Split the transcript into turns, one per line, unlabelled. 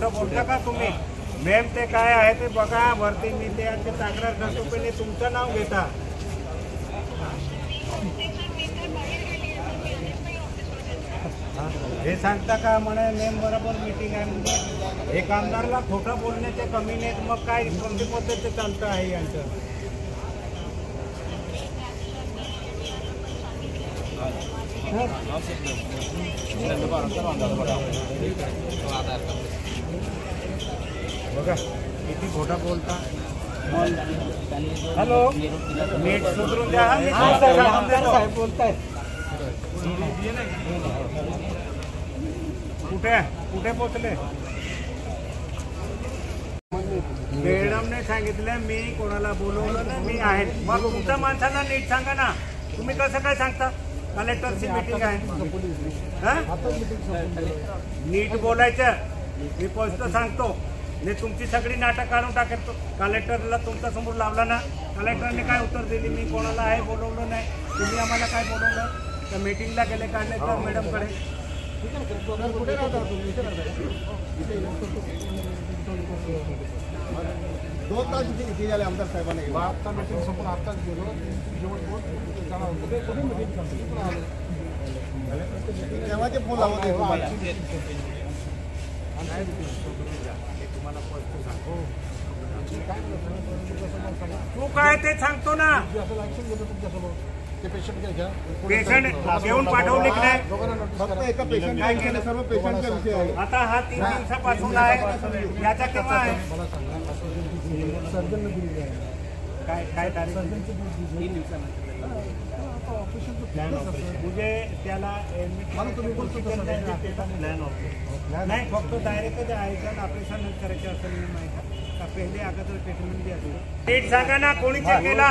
बोलता का तुम्ही मॅम ते काय आहे ते बघा वरती मी ते तक्रार करतो पहिले तुमचं नाव घेता हे सांगता का म्हणे मॅम बरोबर मीटिंग आहे म्हणजे एक आमदारला खोटं बोलण्याचे कमी नाहीत मग काय कोणती पद्धत चालतं आहे यांचं बघा किती खोटा बोलता हॅलो नीट सुधरून द्या साहेब बोलताय कुठे कुठे पोचले मॅडमने सांगितलं मी कोणाला बोलवलं नाही मी आहे मग तुमच्या माणसांना नीट सांगा ना तुम्ही कसं काय सांगता कलेक्टरची मीटिंग आहे नीट बोलायचं मी स्पष्ट सांगतो मी तुमची सगळी नाटक काढून टाकेल कलेक्टरला तुमच्या समोर लावला ना कलेक्टरने काय उत्तर दिली मी कोणाला आहे बोलवलं नाही तुम्ही आम्हाला काय बोलवलं तर मीटिंगला गेले कलेक्टर मॅडमकडे
दोन तास इथे झाले आमदार साहेबांना
आता मीटिंग संपून आताच गेलो
तेव्हाचे फोन लावत
तू काय ते सांगतो ना पेशंट घेऊन पाठवले की नाही
फक्त एका पेशंट काय केलं सर्व पेशंटचा विषय आहे
आता हा 3 दिवसापासून आहे याचा केव्हा आहे काय काय तारीख 3 दिवसानंतर म्हणजे त्याला नाही फक्त डायरेक्ट जायचं ऑपरेशन करायचं असं नाही माहिती का पहिले अगोदर ट्रीटमेंट द्यायचं नीट सांगा ना कोणी चेक केला